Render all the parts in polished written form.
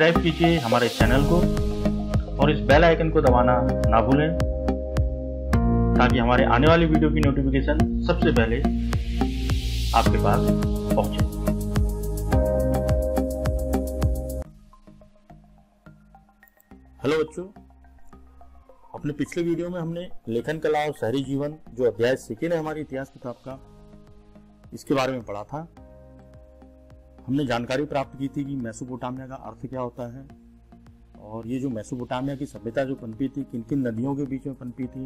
Subscribe कीजिए हमारे channel को और इस बेल आइकन को दबाना ना भूलें ताकि हमारे आने वाली वीडियो की नोटिफिकेशन सबसे पहले आपके पास पहुंचे। हेलो बच्चों, अपने पिछले वीडियो में हमने लेखन कला और शहरी जीवन जो अध्याय सेकेंड है हमारी इतिहास किताब का, इसके बारे में पढ़ा था। हमने जानकारी प्राप्त की थी कि मेसोपोटामिया का अर्थ क्या होता है और ये जो मेसोपोटामिया की सभ्यता जो पनपी थी, किन किन नदियों के बीच में पनपी थी,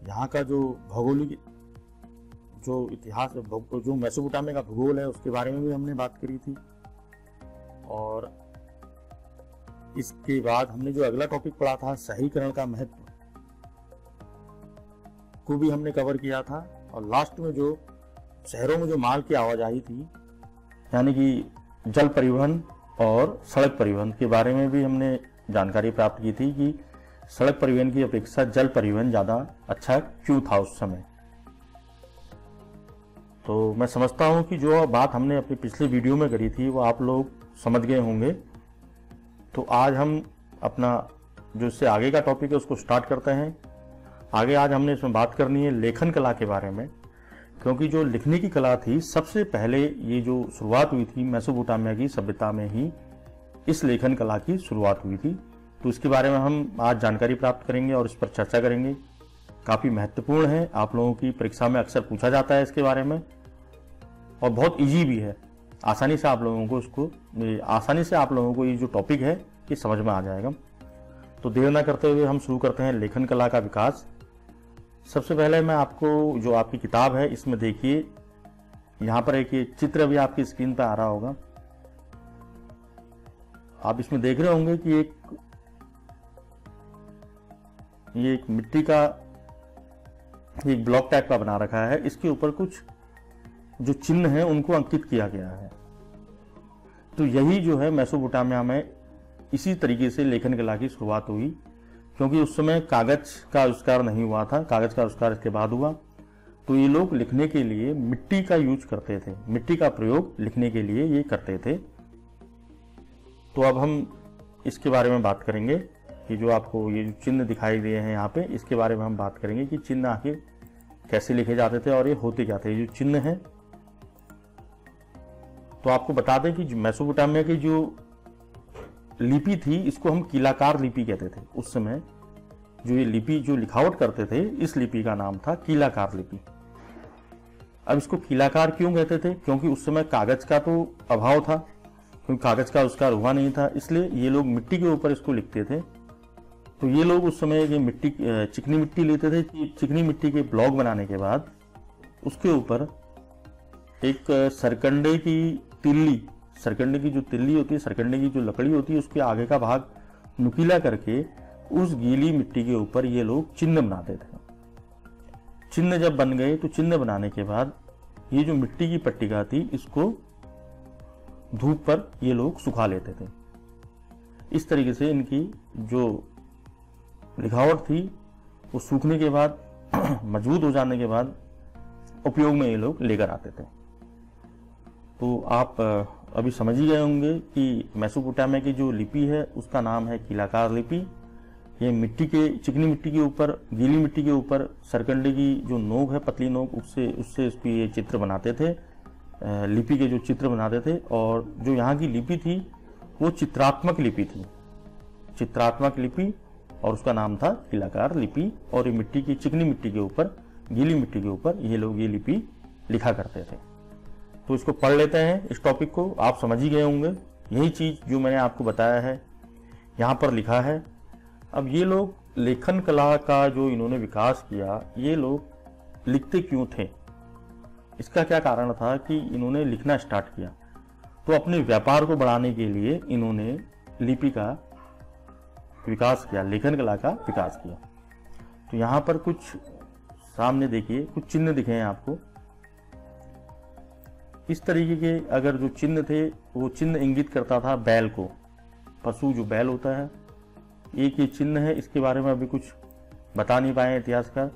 यहाँ का जो भौगोलिक जो इतिहास जो मेसोपोटामिया का भूगोल है उसके बारे में भी हमने बात करी थी। और इसके बाद हमने जो अगला टॉपिक पढ़ा था शहरीकरण का महत्व को भी हमने कवर किया था। और लास्ट में जो शहरों में जो माल की आवाजाही थी, यानी कि जल परिवहन और सड़क परिवहन के बारे में भी हमने जानकारी प्राप्त की थी कि सड़क परिवहन की अपेक्षा जल परिवहन ज्यादा अच्छा क्यों था उस समय। तो मैं समझता हूं कि जो बात हमने अपने पिछले वीडियो में करी थी वो आप लोग समझ गए होंगे। तो आज हम अपना जो इससे आगे का टॉपिक है उसको स्टार्ट करते हैं। आगे आज हमने इसमें बात करनी है लेखन कला के बारे में, क्योंकि जो लिखने की कला थी सबसे पहले ये जो शुरुआत हुई थी मेसोपोटामिया की सभ्यता में ही इस लेखन कला की शुरुआत हुई थी। तो इसके बारे में हम आज जानकारी प्राप्त करेंगे और इस पर चर्चा करेंगे। काफ़ी महत्वपूर्ण है, आप लोगों की परीक्षा में अक्सर पूछा जाता है इसके बारे में और बहुत ईजी भी है। आसानी से आप लोगों को ये जो टॉपिक है ये समझ में आ जाएगा। तो देर ना करते हुए हम शुरू करते हैं लेखन कला का विकास। सबसे पहले मैं आपको जो आपकी किताब है इसमें देखिए, यहाँ पर एक चित्र भी आपकी स्क्रीन पर आ रहा होगा। आप इसमें देख रहे होंगे कि ये एक मिट्टी का एक ब्लॉक टाइप का बना रखा है। इसके ऊपर कुछ जो चिन्ह हैं उनको अंकित किया गया है। तो यही जो है मेसोपोटामिया में इसी तरीके से लेखन कला की शुरुआत हुई, क्योंकि उस समय कागज का आविष्कार नहीं हुआ था, कागज का आविष्कार इसके बाद हुआ। तो ये लोग लिखने के लिए मिट्टी का यूज करते थे, मिट्टी का प्रयोग लिखने के लिए ये करते थे। तो अब हम इसके बारे में बात करेंगे कि जो आपको ये जो चिन्ह दिखाई दिए हैं यहाँ पे, इसके बारे में हम बात करेंगे कि चिन्ह आखिर कैसे लिखे जाते थे और ये होते क्या थे। ये जो चिन्ह है, तो आपको बता दें कि मेसोपोटामिया की जो लिपि थी इसको हम कीलाकार लिपि कहते थे। उस समय जो ये लिपि जो लिखावट करते थे इस लिपि का नाम था कीलाकार लिपि। अब इसको कीलाकार क्यों कहते थे? क्योंकि उस समय कागज का तो अभाव था, क्योंकि कागज का आविष्कार हुआ नहीं था, इसलिए ये लोग मिट्टी के ऊपर इसको लिखते थे। तो ये लोग उस समय ये मिट्टी चिकनी मिट्टी लेते थे। चिकनी मिट्टी के ब्लॉक बनाने के बाद उसके ऊपर एक सरकंडे की तिल्ली, सरकंडे की जो तिल्ली होती है, सरकंडे की जो लकड़ी होती है, उसके आगे का भाग नुकीला करके उस गीली मिट्टी के ऊपर ये लोग चिन्ह बनाते थे। चिन्ह जब बन गए तो चिन्ह बनाने के बाद ये जो मिट्टी की पट्टिका थी इसको धूप पर ये लोग सुखा लेते थे। इस तरीके से इनकी जो लिखावट थी वो सूखने के बाद मजबूत हो जाने के बाद उपयोग में ये लोग लेकर आते थे। तो आप अभी समझ ही गए होंगे कि मेसोपोटामिया की जो लिपि है उसका नाम है कीलाकार लिपि। ये मिट्टी के चिकनी मिट्टी के ऊपर, गीली मिट्टी के ऊपर सरकंडे की जो नोक है, पतली नोक, उससे इसकी ये चित्र बनाते थे, लिपि के जो चित्र बनाते थे। और जो यहाँ की लिपि थी वो चित्रात्मक लिपि थी, चित्रात्मक लिपि, और उसका नाम था कीलाकार लिपि। और ये मिट्टी की चिकनी मिट्टी के ऊपर, गीली मिट्टी के ऊपर ये लोग ये लिपि लिखा करते थे। तो इसको पढ़ लेते हैं, इस टॉपिक को आप समझ ही गए होंगे। यही चीज जो मैंने आपको बताया है यहाँ पर लिखा है। अब ये लोग लेखन कला का जो इन्होंने विकास किया, ये लोग लिखते क्यों थे, इसका क्या कारण था कि इन्होंने लिखना स्टार्ट किया? तो अपने व्यापार को बढ़ाने के लिए इन्होंने लिपि का विकास किया, लेखन कला का विकास किया। तो यहाँ पर कुछ सामने देखिए, कुछ चिन्ह दिखे हैं आपको। इस तरीके के अगर जो चिन्ह थे वो चिन्ह इंगित करता था बैल को, पशु जो बैल होता है, एक ये चिन्ह है। इसके बारे में अभी कुछ बता नहीं पाए इतिहासकार।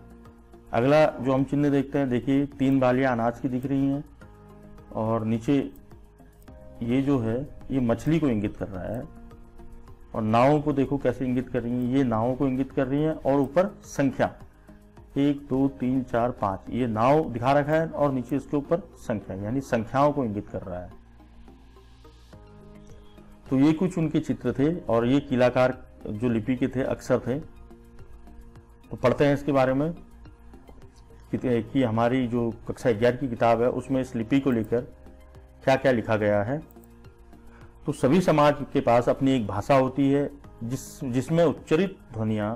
अगला जो हम चिन्ह देखते हैं, देखिए 3 बालियां अनाज की दिख रही हैं और नीचे ये जो है ये मछली को इंगित कर रहा है, और नावों को देखो कैसे इंगित कर रही है, ये नावों को इंगित कर रही है, और ऊपर संख्या 1 2 3 4 5 ये नाव दिखा रखा है, और नीचे इसके ऊपर संख्या यानी संख्याओं को इंगित कर रहा है। तो ये कुछ उनके चित्र थे, और ये कीलाकार जो लिपि के थे अक्षर थे। तो पढ़ते हैं इसके बारे में कि हमारी जो कक्षा 11 की किताब है उसमें इस लिपि को लेकर क्या क्या लिखा गया है। तो सभी समाज के पास अपनी एक भाषा होती है जिसमें उच्चरित ध्वनियां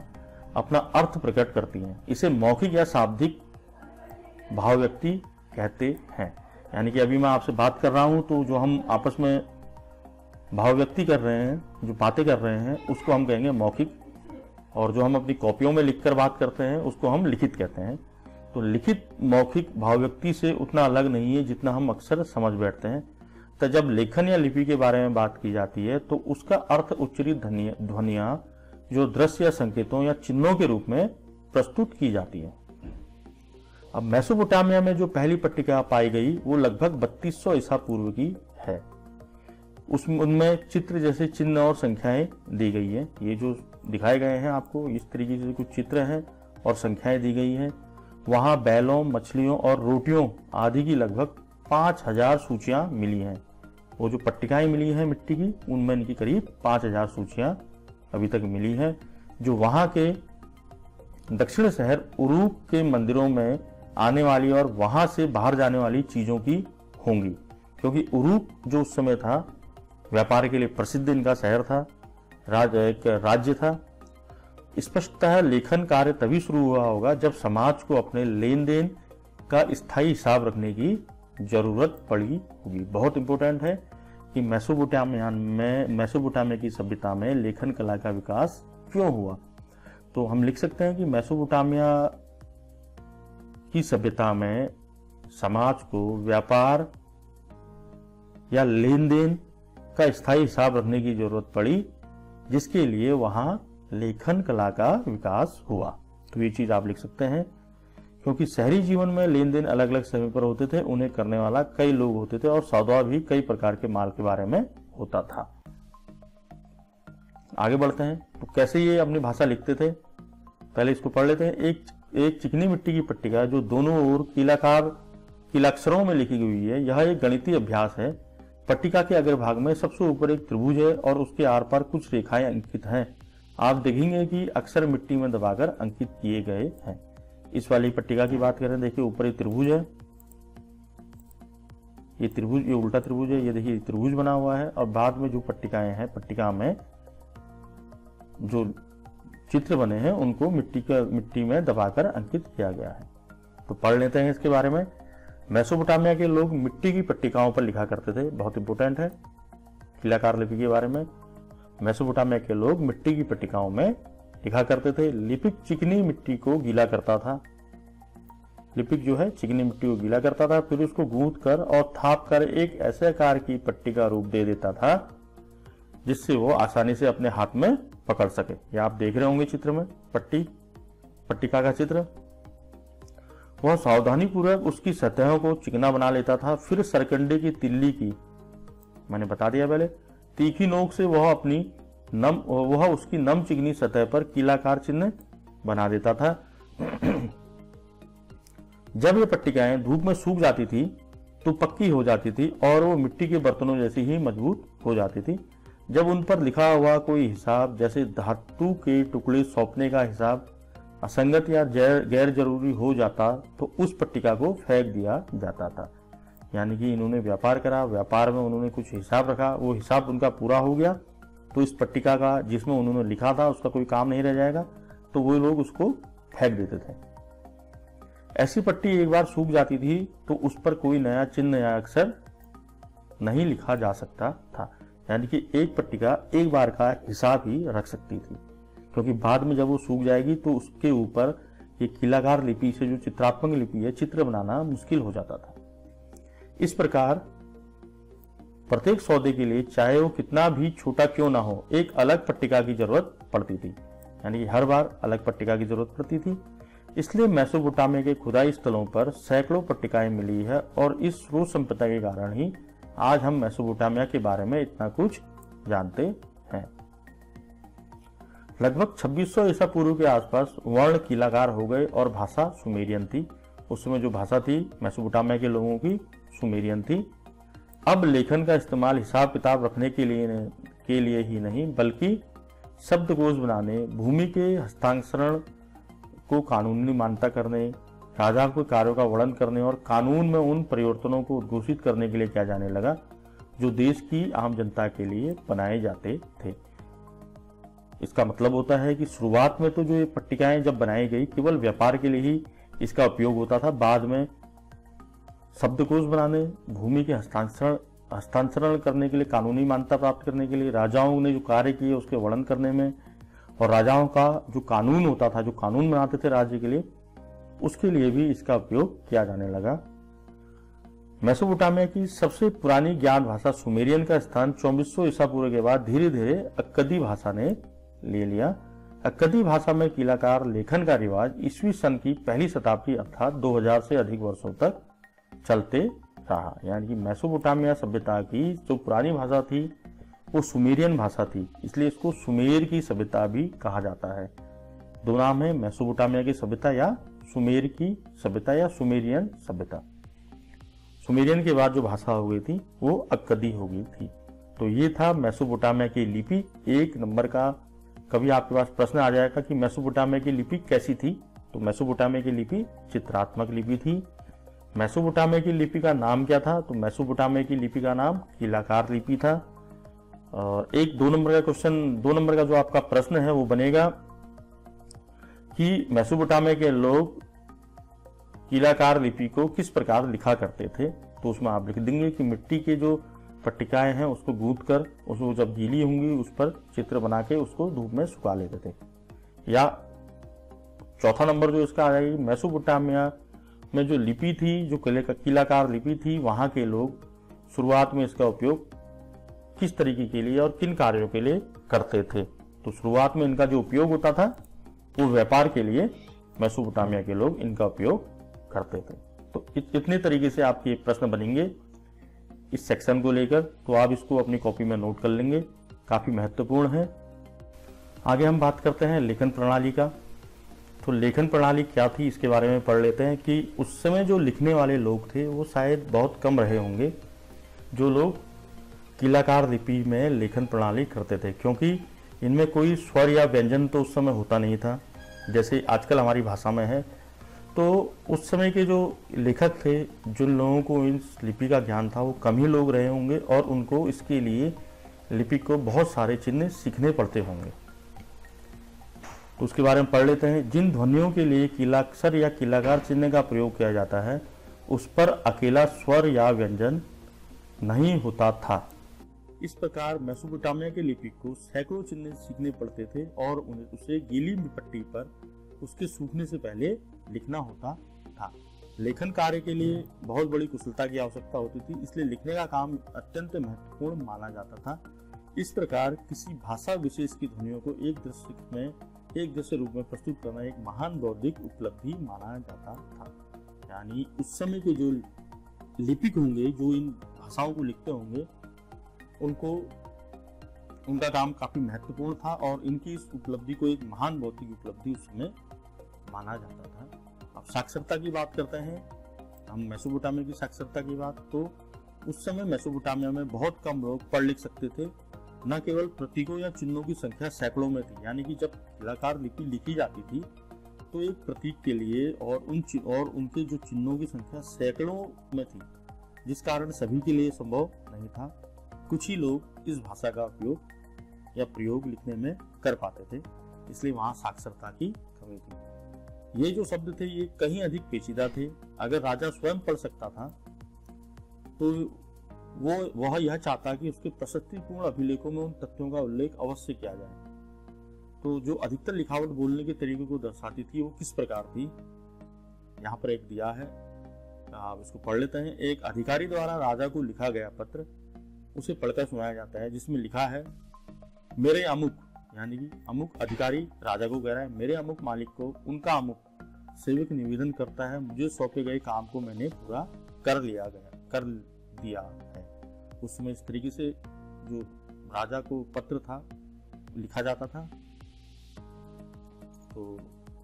अपना अर्थ प्रकट करती हैं। इसे मौखिक या शाब्दिक भाव व्यक्ति कहते हैं। यानी कि अभी मैं आपसे बात कर रहा हूं तो जो हम आपस में भाव व्यक्ति कर रहे हैं, जो बातें कर रहे हैं, उसको हम कहेंगे मौखिक, और जो हम अपनी कॉपियों में लिखकर बात करते हैं उसको हम लिखित कहते हैं। तो लिखित मौखिक भाव व्यक्ति से उतना अलग नहीं है जितना हम अक्सर समझ बैठते हैं। तो जब लेखन या लिपि के बारे में बात की जाती है तो उसका अर्थ उच्चरित ध्वनियां जो दृश्य या संकेतों या चिन्हों के रूप में प्रस्तुत की जाती है। अब मेसोपोटामिया में जो पहली पट्टिका पाई गई वो लगभग 3200 ईसा पूर्व की है। उनमें चित्र जैसे चिन्ह और संख्याएं दी गई है। ये जो दिखाए गए हैं आपको इस तरीके से कुछ चित्र हैं और संख्याएं दी गई हैं। वहां बैलों, मछलियों और रोटियों आदि की लगभग 5000 सूचियां मिली हैं। वो जो पट्टिकाएं मिली हैं मिट्टी की, उनमें इनकी करीब 5000 सूचियां अभी तक मिली हैं, जो वहां के दक्षिण शहर उरूप के मंदिरों में आने वाली और वहां से बाहर जाने वाली चीजों की होंगी। क्योंकि उरूप जो उस समय था व्यापार के लिए प्रसिद्ध इनका शहर था, एक राज्य था। स्पष्टतः लेखन कार्य तभी शुरू हुआ होगा जब समाज को अपने लेन देन का स्थायी हिसाब रखने की जरूरत पड़ी होगी। बहुत इंपॉर्टेंट है कि मेसोपोटामिया की सभ्यता में लेखन कला का विकास क्यों हुआ। तो हम लिख सकते हैं कि मेसोपोटामिया की सभ्यता में समाज को व्यापार या लेन देन का स्थायी हिसाब रखने की जरूरत पड़ी, जिसके लिए वहां लेखन कला का विकास हुआ। तो ये चीज आप लिख सकते हैं, क्योंकि शहरी जीवन में लेन देन अलग अलग समय पर होते थे, उन्हें करने वाला कई लोग होते थे और सौदा भी कई प्रकार के माल के बारे में होता था। आगे बढ़ते हैं। तो कैसे ये अपनी भाषा लिखते थे, पहले इसको पढ़ लेते हैं। एक चिकनी मिट्टी की पट्टिका जो दोनों ओर कीलाक्षरों में लिखी हुई है, यह एक गणितीय अभ्यास है। पट्टिका के अग्रभाग में सबसे ऊपर एक त्रिभुज है और उसके आर पार कुछ रेखाएं अंकित हैं। आप देखेंगे कि अक्षर मिट्टी में दबाकर अंकित किए गए हैं। इस वाली पट्टिका की बात करें, देखिए ऊपर एक त्रिभुज है, ये त्रिभुज, ये उल्टा त्रिभुज है, ये देखिए त्रिभुज बना हुआ है, और बाद में जो पट्टिकाएं हैं, पट्टिका में जो चित्र बने हैं उनको मिट्टी में दबाकर अंकित किया गया है। तो पढ़ लेते हैं इसके बारे में। मेसोपोटामिया के लोग मिट्टी की पट्टिकाओं पर लिखा करते थे। बहुत इंपॉर्टेंट है कीलाकार लिपि के बारे में। मेसोपोटामिया के लोग मिट्टी की पट्टिकाओं में लिखा करते थे। लिपिक चिकनी मिट्टी को गीला करता था। लिपिक जो है चिकनी मिट्टी को गीला करता था, फिर उसको गूंथ कर और थाप कर एक ऐसे आकार की पट्टी का रूप दे देता था जिससे वो आसानी से अपने हाथ में पकड़ सके। ये आप देख रहे होंगे चित्र में पट्टिका का चित्र। वह सावधानी पूर्वक उसकी सतहों को चिकना बना लेता था। फिर सरकंडे की तिल्ली की, मैंने बता दिया पहले, तीखी नोक से वह उसकी नम चिकनी सतह पर कीलाकार चिन्ह बना देता था। जब ये पट्टिकाएं धूप में सूख जाती थी तो पक्की हो जाती थी और वो मिट्टी के बर्तनों जैसी ही मजबूत हो जाती थी। जब उन पर लिखा हुआ कोई हिसाब, जैसे धातु के टुकड़े सौंपने का हिसाब, असंगत या गैर जरूरी हो जाता तो उस पट्टिका को फेंक दिया जाता था। यानी कि इन्होंने व्यापार करा, व्यापार में उन्होंने कुछ हिसाब रखा, वो हिसाब उनका पूरा हो गया तो इस पट्टिका का जिसमें उन्होंने लिखा था उसका कोई काम नहीं रह जाएगा, तो वो लोग उसको फेंक देते थे। ऐसी पट्टी एक बार सूख जाती थी तो उस पर कोई नया चिन्ह या अक्षर नहीं लिखा जा सकता था। यानी कि एक पट्टिका एक बार का हिसाब ही रख सकती थी, क्योंकि बाद में जब वो सूख जाएगी तो उसके ऊपर ये कीलाकार लिपि से जो चित्रात्मक लिपि है, चित्र बनाना मुश्किल हो जाता था। इस प्रकार प्रत्येक सौदे के लिए, चाहे वो कितना भी छोटा क्यों ना हो, एक अलग पट्टिका की जरूरत पड़ती थी। यानी कि हर बार अलग पट्टिका की जरूरत पड़ती थी। इसलिए मेसोपोटामिया के खुदाई स्थलों पर सैकड़ों पट्टिकाएं मिली है और इस स्रोत संपदा के कारण ही आज हम मेसोपोटामिया के बारे में इतना कुछ जानते हैं। लगभग 2600 ईसा पूर्व के आसपास वर्ण कीलाकार हो गए और भाषा सुमेरियन थी। उस समय जो भाषा थी मेसोपोटामिया के लोगों की सुमेरियन थी। अब लेखन का इस्तेमाल हिसाब किताब रखने के लिए ही नहीं बल्कि शब्दकोश बनाने, भूमि के हस्तांतरण को कानूनी मान्यता करने, राजा के कार्यों का वर्णन करने और कानून में उन परिवर्तनों को उद्घोषित करने के लिए किया जाने लगा जो देश की आम जनता के लिए बनाए जाते थे। इसका मतलब होता है कि शुरुआत में तो जो ये पट्टिकाएं जब बनाई गई केवल व्यापार के लिए ही इसका उपयोग होता था। बाद में शब्दकोश बनाने, भूमि के हस्तांतरण करने के लिए, कानूनी मान्यता प्राप्त करने के लिए, राजाओं ने जो कार्य किए उसके वर्णन करने में, और राजाओं का जो कानून होता था, जो कानून बनाते थे राज्य के लिए, उसके लिए भी इसका उपयोग किया जाने लगा। मेसोपोटामिया की सबसे पुरानी ज्ञात भाषा सुमेरियन का स्थान 2400 ईसा पूर्व के बाद धीरे धीरे अक्कदी भाषा ने ले लिया। अक्कदी भाषा में कीलाकार लेखन का रिवाज ईस्वी सन की पहली शताब्दी अर्थात 2000 से अधिक वर्षों तक चलते रहा। यानी कि मेसोपोटामिया सभ्यता की जो पुरानी भाषा थी वो सुमेरियन भाषा थी, इसलिए इसको सुमेर की सभ्यता भी कहा जाता है। दो नाम है, मेसोपोटामिया की सभ्यता या सुमेर की सभ्यता या सुमेरियन सभ्यता। सुमेरियन के बाद जो भाषा हो गई थी वो अक्कदी हो गई थी। तो ये था मेसोपोटामिया की लिपि। एक नंबर का कभी आपके पास प्रश्न आ जाएगा कि मेसोपोटामिया की लिपि कैसी थी, तो मेसोपोटामिया की लिपि चित्रात्मक लिपि थी। मेसोपोटामिया की लिपि का नाम क्या था, तो मेसोपोटामिया की लिपि का नाम कीलाकार लिपि था। एक 2 नंबर का क्वेश्चन, 2 नंबर का जो आपका प्रश्न है वो बनेगा कि मेसोपोटामिया के लोग कीलाकार लिपि को किस प्रकार लिखा करते थे। तो उसमें आप लिख देंगे कि मिट्टी के जो पट्टिकाएं हैं उसको गूंथ कर उसको जब गीली होंगी उस पर चित्र बना के उसको धूप में सुखा लेते थे। या चौथा नंबर जो इसका आ जाएगी, मेसोपोटामिया में जो लिपि थी, जो कीलाकार लिपि थी, वहां के लोग शुरुआत में इसका उपयोग किस तरीके के लिए और किन कार्यों के लिए करते थे। तो शुरुआत में इनका जो उपयोग होता था वो व्यापार के लिए मेसोपोटामिया के लोग इनका उपयोग करते थे। तो इतने तरीके से आपके प्रश्न बनेंगे इस सेक्शन को लेकर, तो आप इसको अपनी कॉपी में नोट कर लेंगे, काफी महत्वपूर्ण है। आगे हम बात करते हैं लेखन प्रणाली का। तो लेखन प्रणाली क्या थी इसके बारे में पढ़ लेते हैं कि उस समय जो लिखने वाले लोग थे वो शायद बहुत कम रहे होंगे जो लोग कीलाकार लिपि में लेखन प्रणाली करते थे, क्योंकि इनमें कोई स्वर या व्यंजन तो उस समय होता नहीं था जैसे आजकल हमारी भाषा में है। तो उस समय के जो लेखक थे, जिन लोगों को इस लिपि का ज्ञान था वो कम ही लोग रहे होंगे और उनको इसके लिए लिपि को बहुत सारे चिन्ह सीखने पड़ते होंगे। तो उसके बारे में पढ़ लेते हैं। जिन ध्वनियों के लिए कीलाक्षर या कीलाकार चिन्ह का प्रयोग किया जाता है उस पर अकेला स्वर या व्यंजन नहीं होता था। इस प्रकार मेसोपोटामिया के लिपि को सैकड़ों चिन्ह सीखने पड़ते थे और उसे गीली पट्टी पर उसके सूखने से पहले लिखना होता था। लेखन कार्य के लिए बहुत बड़ी कुशलता की आवश्यकता होती थी, इसलिए लिखने का काम अत्यंत महत्वपूर्ण माना जाता था। इस प्रकार किसी भाषा विशेष की ध्वनियों को एक दृश्य रूप में प्रस्तुत करना एक महान बौद्धिक उपलब्धि माना जाता था। यानी उस समय के जो लिपिक होंगे, जो इन भाषाओं को लिखते होंगे, उनका काम काफी महत्वपूर्ण था और इनकी इस उपलब्धि को एक महान बौद्धिक उपलब्धि उस समय माना जाता था। अब साक्षरता की बात करते हैं हम, मेसोपोटामिया की साक्षरता की बात। तो उस समय मेसोपोटामिया में बहुत कम लोग पढ़ लिख सकते थे। न केवल प्रतीकों या चिन्हों की संख्या सैकड़ों में थी, यानी कि जब कीलाकार लिपि लिखी जाती थी तो एक प्रतीक के लिए और उनके जो चिन्हों की संख्या सैकड़ों में थी, जिस कारण सभी के लिए संभव नहीं था। कुछ ही लोग इस भाषा का उपयोग या प्रयोग लिखने में कर पाते थे, इसलिए वहां साक्षरता की कमी थी। ये जो शब्द थे ये कहीं अधिक पेचीदा थे। अगर राजा स्वयं पढ़ सकता था तो वह यह चाहता कि उसके प्रशस्तिपूर्ण अभिलेखों में उन तथ्यों का उल्लेख अवश्य किया जाए। तो जो अधिकतर लिखावट बोलने के तरीके को दर्शाती थी वो किस प्रकार थी, यहाँ पर एक दिया है, आप इसको पढ़ लेते हैं। एक अधिकारी द्वारा राजा को लिखा गया पत्र उसे पढ़कर सुनाया जाता है, जिसमें लिखा है, मेरे अमुक, यानी कि अमुक अधिकारी राजा को कह रहा है, मेरे अमुक मालिक को उनका अमुक सेवक निवेदन करता है, मुझे सौंपे गए काम को मैंने पूरा कर दिया है। उस समय इस तरीके से जो राजा को पत्र था लिखा जाता था। तो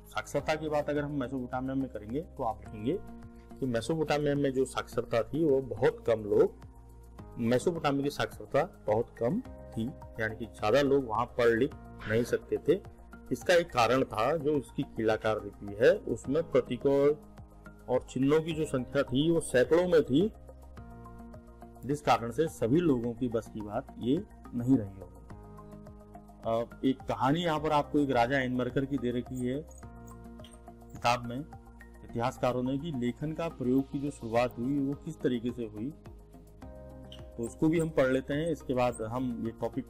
साक्षरता की बात अगर हम मेसोपोटामिया में करेंगे तो आप लिखेंगे कि मेसोपोटामिया में जो साक्षरता थी वो बहुत कम लोग, मेसोपोटामिया की साक्षरता बहुत कम थी, यानी कि ज्यादा लोग वहां पढ़ लिख नहीं सकते थे। इसका एक कारण था जो उसकी कीलाकार लिपि है उसमें प्रतीकों और चिन्हों की जो संख्या थी वो सैकड़ों में थी, जिस कारण से सभी लोगों की बस की बात ये नहीं रही होगी। एक कहानी यहाँ पर आपको एक राजा एनमरकर की दे रखी है किताब में इतिहासकारों ने कि लेखन का प्रयोग की जो शुरुआत हुई वो किस तरीके से हुई, तो उसको भी हम पढ़ लेते हैं। इसके बाद हम ये टॉपिक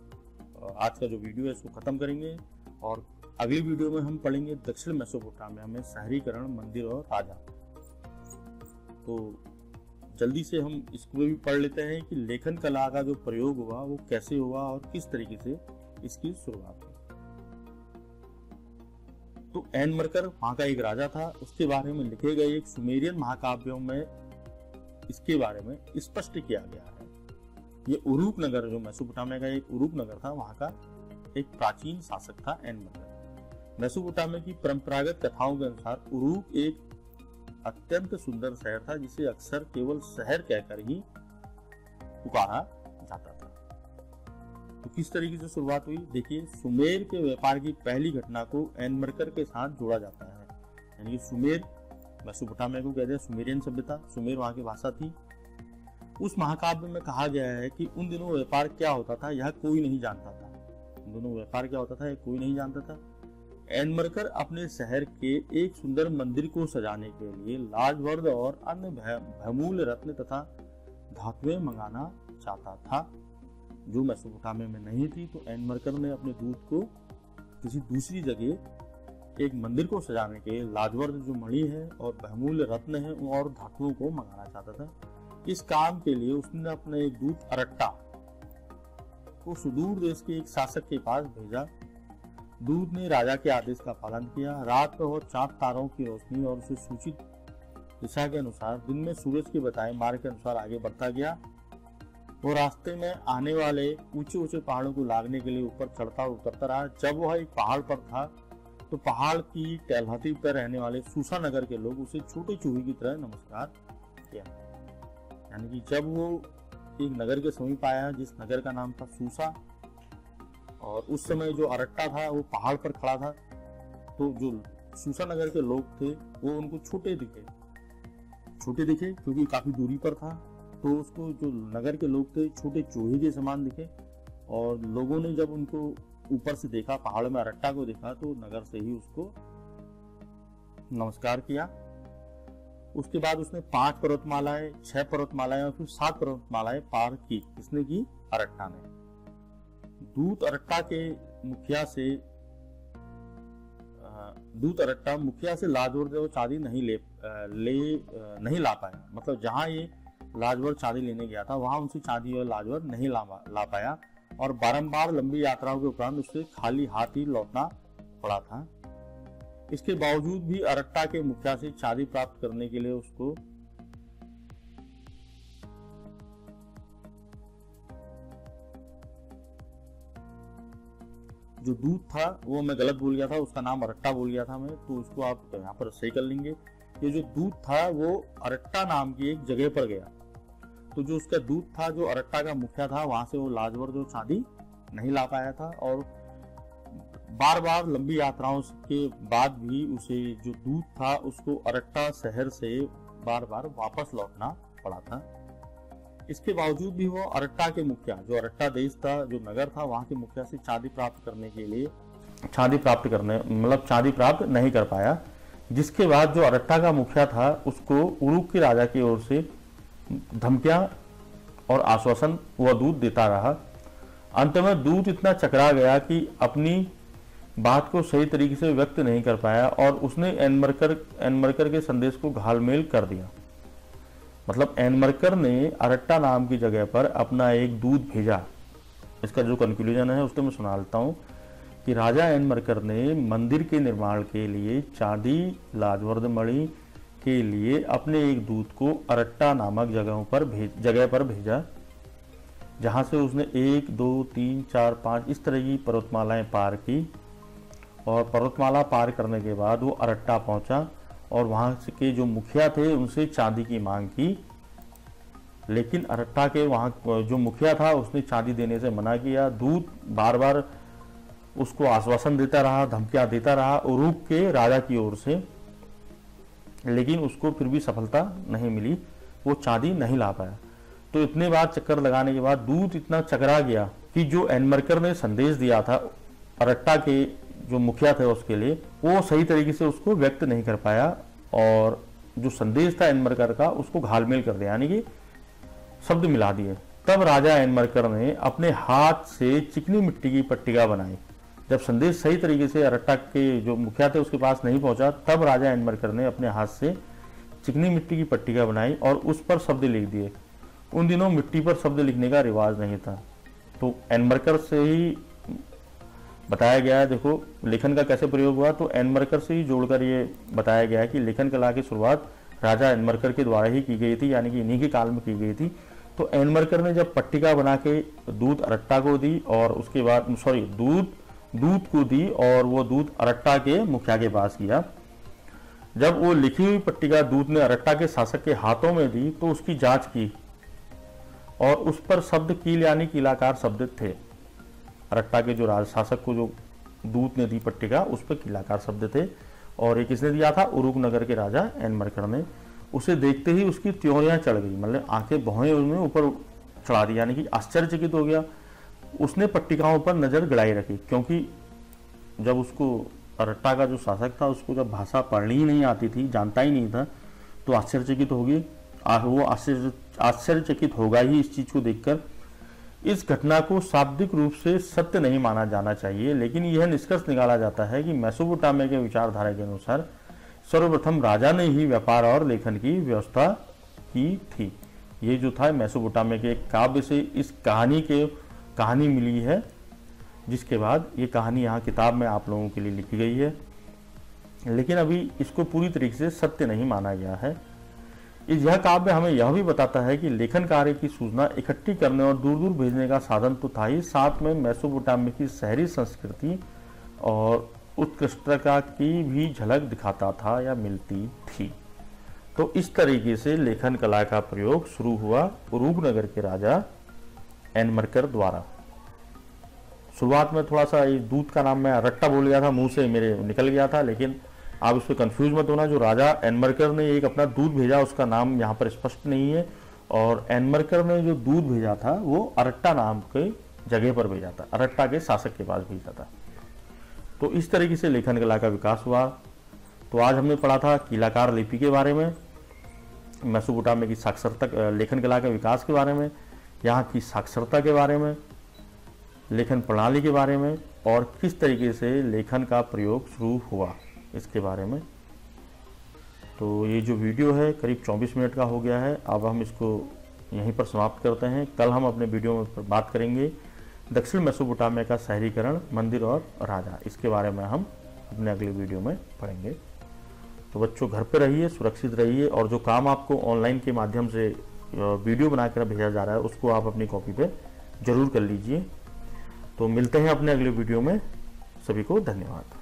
आज का जो वीडियो है इसको खत्म करेंगे और अगली वीडियो में हम पढ़ेंगे दक्षिण मेसोपोटामिया में शहरीकरण, मंदिर और राजा। तो जल्दी से हम इसको भी पढ़ लेते हैं कि लेखन कला का जो प्रयोग हुआ वो कैसे हुआ और किस तरीके से इसकी शुरुआत हुई। तो एनमरकर वहां का एक राजा था, उसके बारे में लिखे गए एक सुमेरियन महाकाव्यों में इसके बारे में स्पष्ट किया गया है। ये उरूक नगर, जो मेसोपोटामिया का एक उरूक नगर था, वहां का एक प्राचीन शासक था एनमरकर। मेसोपोटामिया की परंपरागत कथाओं के अनुसार उरूक एक अत्यंत सुंदर शहर था जिसे अक्सर केवल शहर कहकर ही पुकारा जाता था। तो किस तरीके से शुरुआत हुई देखिए, सुमेर के व्यापार की पहली घटना को एनमरकर के साथ जोड़ा जाता है। यानी कि सुमेर, मेसोपोटामिया को कहते हैं सुमेरियन सभ्यता, सुमेर वहां की भाषा थी। उस महाकाव्य में कहा गया है कि उन दिनों व्यापार क्या होता था यह कोई नहीं जानता था। उन दिनों व्यापार क्या होता था यह कोई नहीं जानता था। एनमरकर अपने शहर के एक सुंदर मंदिर को सजाने के लिए लाजवर्द और अन्य बहुमूल्य रत्न तथा धातुएं मंगाना चाहता था, जो मेसोपोटामिया में नहीं थी। तो एनमरकर ने अपने दूत को किसी दूसरी जगह एक मंदिर को सजाने के लिए लाजवर्द जो मणि है और बहुमूल्य रत्न है और धातुओं को मंगाना चाहता था। इस काम के लिए उसने अपने एक दूत अरट्टा को सुदूर देश के एक शासक के पास भेजा। दूत ने राजा के आदेश का पालन किया। रात में वो चांद तारों की रोशनी और उसे सूचित दिशा के अनुसार दिन में सूरज के बताए मार्ग के अनुसार आगे बढ़ता गया। वो रास्ते में आने वाले ऊंचे ऊंचे पहाड़ों को लागने के लिए ऊपर चढ़ता और उतरता रहा। जब वह एक पहाड़ पर था तो पहाड़ की टहलती पर रहने वाले सूसा नगर के लोग उसे छोटे चूहे की तरह नमस्कार किया। यानी कि जब वो एक नगर के समीप आया जिस नगर का नाम था सूसा, और उस समय जो अरट्टा था वो पहाड़ पर खड़ा था, तो जो सूसा नगर के लोग थे वो उनको छोटे दिखे क्योंकि काफी दूरी पर था। तो उसको जो नगर के लोग थे छोटे चूहे के समान दिखे, और लोगों ने जब उनको ऊपर से देखा, पहाड़ में अरट्टा को देखा, तो नगर से ही उसको नमस्कार किया। उसके बाद उसने 5 पर्वतमालाएं, 6 पर्वतमालाएं और फिर 7 पर्वतमालाएं पार की। किसने की? अरट्टा ने। दूत अरट्टा मुखिया से लाजवर्द और चांदी नहीं ला पाया। मतलब जहां ये लाजवर्द चांदी लेने गया था वहां उनसे चांदी और लाजवर्द नहीं ला पाया, और बारंबार लंबी यात्राओं के उपरांत उसे खाली हाथ ही लौटना पड़ा था। इसके बावजूद भी अरट्टा के मुखिया से चांदी प्राप्त करने के लिए उसको जो दूत था, वो मैं गलत बोल गया था, उसका नाम अरट्टा बोल गया था मैं, तो उसको आप यहाँ पर सही कर लेंगे। ये जो दूत था वो अरट्टा नाम की एक जगह पर गया। तो जो उसका दूत था, जो अरट्टा का मुखिया था, वहां से वो लाजवर्द और चांदी नहीं ला पाया था, और बार बार लंबी यात्राओं के बाद भी उसे जो दूत था उसको अरट्टा शहर से बार बार वापस लौटना पड़ा था। इसके बावजूद भी वो अरट्टा के मुखिया, जो अरट्टा देश था, जो नगर था, वहां के मुखिया से चांदी प्राप्त प्राप्त नहीं कर पाया। जिसके बाद जो अरट्टा का मुखिया था उसको उरूक के राजा की ओर से धमकियां और आश्वासन वह दूत देता रहा। अंत में दूत इतना चकरा गया कि अपनी बात को सही तरीके से व्यक्त नहीं कर पाया और उसने एनमरकर के संदेश को घालमेल कर दिया। मतलब एनमरकर ने अरट्टा नाम की जगह पर अपना एक दूत भेजा। इसका जो कंक्लूजन है उसको मैं सुना लेता हूँ कि राजा एनमरकर ने मंदिर के निर्माण के लिए चांदी लाजवर्द मणि के लिए अपने एक दूत को अरट्टा नामक जगह पर भेजा। जहाँ से उसने 1, 2, 3, 4, 5 इस तरह की पर्वतमालाएं पार की, और पर्वतमाला पार करने के बाद वो अरट्टा पहुंचा और वहाँ के जो मुखिया थे उनसे चांदी की मांग की, लेकिन अरट्टा के वहाँ जो मुखिया था उसने चांदी देने से मना किया। दूत बार बार उसको आश्वासन देता रहा, धमकियां देता रहा उरुक के राजा की ओर से, लेकिन उसको फिर भी सफलता नहीं मिली, वो चांदी नहीं ला पाया। तो इतने बार चक्कर लगाने के बाद दूत इतना चकरा गया कि जो एनमरकर ने संदेश दिया था अरट्टा के जो मुखिया थे उसके लिए, वो सही तरीके से उसको व्यक्त नहीं कर पाया, और जो संदेश था एनमरकर का उसको घालमेल कर दिया, यानी कि शब्द मिला दिए। तब राजा एनमरकर ने अपने हाथ से चिकनी मिट्टी की पट्टिका बनाई। जब संदेश सही तरीके से अरट्टा के जो मुखिया थे उसके पास नहीं पहुंचा, तब राजा एनमरकर ने अपने हाथ से चिकनी मिट्टी की पट्टिका बनाई और उस पर शब्द लिख दिए। उन दिनों मिट्टी पर शब्द लिखने का रिवाज नहीं था, तो एनमरकर से ही बताया गया है। देखो लेखन का कैसे प्रयोग हुआ, तो एनमरकर से ही जोड़कर ये बताया गया है कि लेखन कला की शुरुआत राजा एनमरकर के द्वारा ही की गई थी, यानी कि इन्हीं के काल में की गई थी। तो एनमरकर ने जब पट्टिका बना के दूत अरट्टा को दी, और उसके बाद दूत को दी, और वो दूत अरट्टा के मुखिया के पास गया। जब वो लिखी हुई पट्टिका दूत ने अरट्टा के शासक के हाथों में दी तो उसकी जांच की, और उस पर शब्द कील यानी कीलाकार शब्द थे। अरट्टा के जो राज शासक को जो दूत ने दी पट्टिका, उस पर कीलाकार शब्द थे, और ये किसने दिया था? उरुक नगर के राजा एनमरकर ने। उसे देखते ही उसकी त्योरियां चढ़ गई, मतलब आंखें भौहें उसने ऊपर चढ़ा दी, यानी कि आश्चर्यचकित हो गया। उसने पट्टिकाओं पर नजर गड़ाई रखी, क्योंकि जब उसको अरट्टा का जो शासक था उसको जब भाषा पढ़नी ही नहीं आती थी, जानता ही नहीं था, तो आश्चर्यचकित होगी। वो आश्चर्यचकित होगा ही इस चीज को देखकर। इस घटना को शाब्दिक रूप से सत्य नहीं माना जाना चाहिए, लेकिन यह निष्कर्ष निकाला जाता है कि मेसोपोटामिया के विचारधारा के अनुसार सर्वप्रथम राजा ने ही व्यापार और लेखन की व्यवस्था की थी। ये जो था मेसोपोटामिया के एक काव्य से इस कहानी मिली है, जिसके बाद ये कहानी यहाँ किताब में आप लोगों के लिए लिखी गई है, लेकिन अभी इसको पूरी तरीके से सत्य नहीं माना गया है। यह काव्य हमें यह भी बताता है कि लेखन कार्य की सूचना इकट्ठी करने और दूर दूर भेजने का साधन तो था ही, साथ में मेसोपोटामिया की शहरी संस्कृति और उत्कृष्टता की भी झलक दिखाता था या मिलती थी। तो इस तरीके से लेखन कला का प्रयोग शुरू हुआ उरुक नगर के राजा एनमरकर द्वारा। शुरुआत में थोड़ा सा दूत का नाम मैं अरट्टा बोल गया था, मुंह से मेरे निकल गया था, लेकिन आप इस पर कंफ्यूज मत होना। जो राजा एनमरकर ने एक अपना दूत भेजा उसका नाम यहाँ पर स्पष्ट नहीं है, और एनमरकर ने जो दूत भेजा था वो अरट्टा नाम के जगह पर भेजा था, अरट्टा के शासक के पास भेजा था। तो इस तरीके से लेखन कला का विकास हुआ। तो आज हमने पढ़ा था कीलाकार लिपि के बारे में, मेसोपोटामिया की साक्षरता लेखन कला के विकास के बारे में, यहाँ की साक्षरता के बारे में, लेखन प्रणाली के बारे में, और किस तरीके से लेखन का प्रयोग शुरू हुआ इसके बारे में। तो ये जो वीडियो है करीब 24 मिनट का हो गया है। अब हम इसको यहीं पर समाप्त करते हैं। कल हम अपने वीडियो में बात करेंगे दक्षिण मेसोपोटामिया का शहरीकरण, मंदिर और राजा। इसके बारे में हम अपने अगले वीडियो में पढ़ेंगे। तो बच्चों घर पे रहिए, सुरक्षित रहिए, और जो काम आपको ऑनलाइन के माध्यम से वीडियो बनाकर भेजा जा रहा है उसको आप अपनी कॉपी पे जरूर कर लीजिए। तो मिलते हैं अपने अगले वीडियो में। सभी को धन्यवाद।